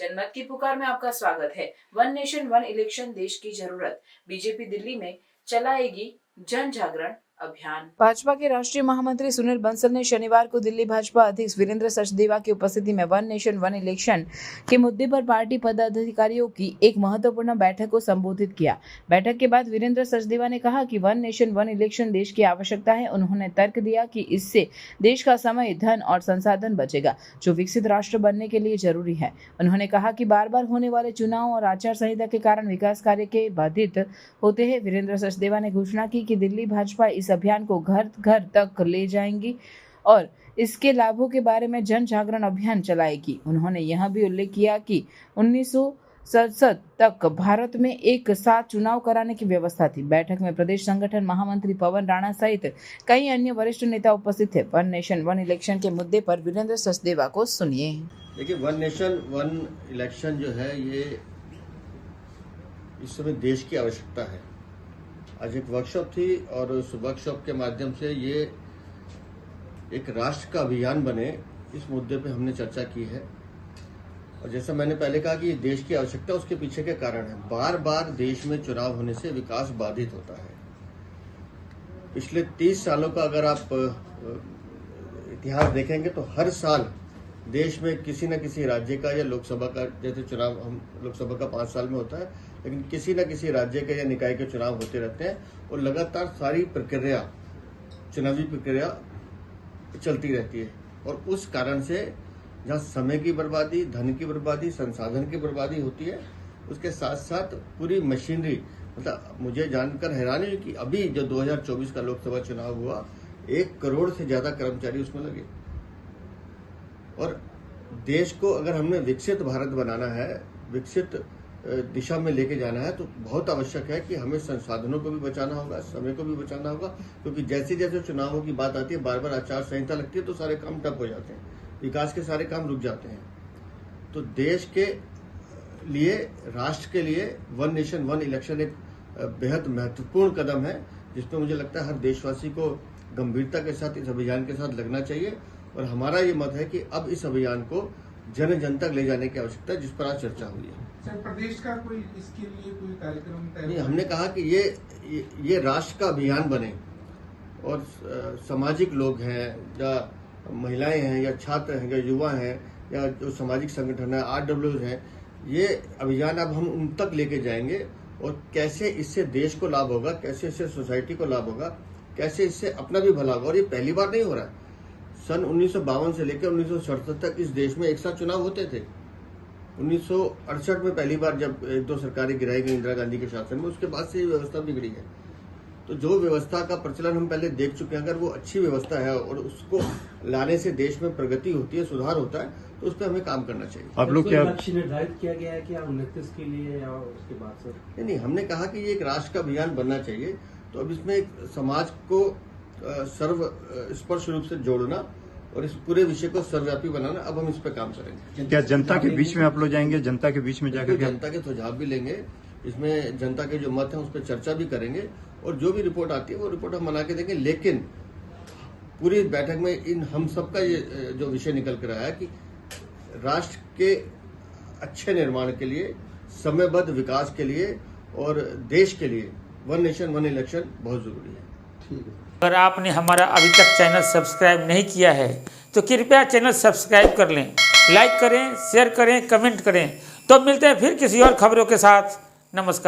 जनमत की पुकार में आपका स्वागत है। वन नेशन वन इलेक्शन देश की जरूरत। बीजेपी दिल्ली में चलाएगी जन जागरण अभियान। भाजपा के राष्ट्रीय महामंत्री सुनील बंसल ने शनिवार को दिल्ली भाजपा अध्यक्ष वीरेंद्र सचदेवा की उपस्थिति में वन नेशन वन इलेक्शन के मुद्दे पर पार्टी पदाधिकारियों की एक महत्वपूर्ण बैठक को संबोधित किया। बैठक के बाद वीरेंद्र सचदेवा ने कहा कि वन नेशन वन इलेक्शन देश की आवश्यकता है। उन्होंने तर्क दिया कि इससे देश का समय, धन और संसाधन बचेगा, जो विकसित राष्ट्र बनने के लिए जरूरी है। उन्होंने कहा कि बार बार होने वाले चुनाव और आचार संहिता के कारण विकास कार्य के बाधित होते हैं। वीरेंद्र सचदेवा ने घोषणा की कि दिल्ली भाजपा इस अभियान को घर घर तक ले जाएंगी और इसके लाभों के बारे में जन जागरण अभियान चलाएगी। उन्होंने यह भी उल्लेख किया कि 1967 तक भारत में एक साथ चुनाव कराने की व्यवस्था थी। बैठक में प्रदेश संगठन महामंत्री पवन राणा सहित कई अन्य वरिष्ठ नेता उपस्थित थे। वन नेशन वन इलेक्शन के मुद्दे पर वीरेंद्र सचदेवा को सुनिए। देखिए, वन नेशन वन इलेक्शन जो है ये इस समय देश की आवश्यकता है। आज एक वर्कशॉप थी और उस वर्कशॉप के माध्यम से ये एक राष्ट्र का अभियान बने, इस मुद्दे पे हमने चर्चा की है। और जैसा मैंने पहले कहा कि ये देश की आवश्यकता, उसके पीछे के कारण है। बार बार देश में चुनाव होने से विकास बाधित होता है। पिछले 30 सालों का अगर आप इतिहास देखेंगे तो हर साल देश में किसी न किसी राज्य का या लोकसभा का, जैसे चुनाव हम लोकसभा का 5 साल में होता है, लेकिन किसी न किसी राज्य के या निकाय के चुनाव होते रहते हैं और लगातार सारी प्रक्रिया, चुनावी प्रक्रिया चलती रहती है। और उस कारण से जहाँ समय की बर्बादी, धन की बर्बादी, संसाधन की बर्बादी होती है, उसके साथ साथ पूरी मशीनरी, मतलब मुझे जानकर हैरानी हुई कि अभी जो 2024 का लोकसभा चुनाव हुआ, 1 करोड़ से ज्यादा कर्मचारी उसमें लगे। और देश को अगर हमने विकसित भारत बनाना है, विकसित दिशा में लेके जाना है, तो बहुत आवश्यक है कि हमें संसाधनों को भी बचाना होगा, समय को भी बचाना होगा। क्योंकि जैसे जैसे चुनावों की बात आती है, बार बार आचार संहिता लगती है तो सारे काम ठप हो जाते हैं, विकास के सारे काम रुक जाते हैं। तो देश के लिए, राष्ट्र के लिए वन नेशन वन इलेक्शन एक बेहद महत्वपूर्ण कदम है, जिसमें मुझे लगता है हर देशवासी को गंभीरता के साथ इस अभियान के साथ लगना चाहिए। और हमारा ये मत है कि अब इस अभियान को जन जन तक ले जाने की आवश्यकता है, जिस पर आज चर्चा हुई है। सर, प्रदेश का कोई इसके लिए कोई कार्यक्रम तय? नहीं, हमने कहा कि ये राष्ट्र का अभियान बने और सामाजिक लोग हैं या महिलाएं हैं या छात्र हैं या युवा हैं या जो सामाजिक संगठन है, RWs हैं, ये अभियान अब हम उन तक लेके जाएंगे। और कैसे इससे देश को लाभ होगा, कैसे इससे सोसाइटी को लाभ होगा, कैसे इससे अपना भी भला होगा। और ये पहली बार नहीं हो रहा है। सन 1952 से लेकर 1967 तक इस देश में एक साथ चुनाव होते थे। 1968 में पहली बार जब 1-2 सरकारें गिराई गई इंदिरा गांधी के शासन में, उसके बाद से ये व्यवस्था बिगड़ी है। तो जो व्यवस्था का प्रचलन हम पहले देख चुके हैं, अगर वो अच्छी व्यवस्था है और उसको लाने से देश में प्रगति होती है, सुधार होता है, तो उस पर हमें काम करना चाहिए। आप लोग क्या लक्ष्य निर्धारित किया गया है कि 29 के लिए या उसके बाद सर? नहीं, हमने कहा कि ये एक राष्ट्र का अभियान बनना चाहिए। तो अब इसमें एक समाज को सर्व स्पर्श रूप से जोड़ना और इस पूरे विषय को सर्वव्यापी बनाना, अब हम इस पर काम करेंगे। क्या जनता के बीच में आप लोग जाएंगे, जनता के बीच में जाकर जनता के सुझाव भी लेंगे, इसमें जनता के जो मत है उस पर चर्चा भी करेंगे और जो भी रिपोर्ट आती है वो रिपोर्ट हम बना के देंगे। लेकिन पूरी बैठक में इन हम सबका ये जो विषय निकल कर आया कि राष्ट्र के अच्छे निर्माण के लिए, समयबद्ध विकास के लिए और देश के लिए वन नेशन वन इलेक्शन बहुत जरूरी है। ठीक है। अगर आपने हमारा अभी तक चैनल सब्सक्राइब नहीं किया है तो कृपया चैनल सब्सक्राइब कर लें, लाइक करें, शेयर करें, कमेंट करें। तो मिलते हैं फिर किसी और खबरों के साथ। नमस्कार।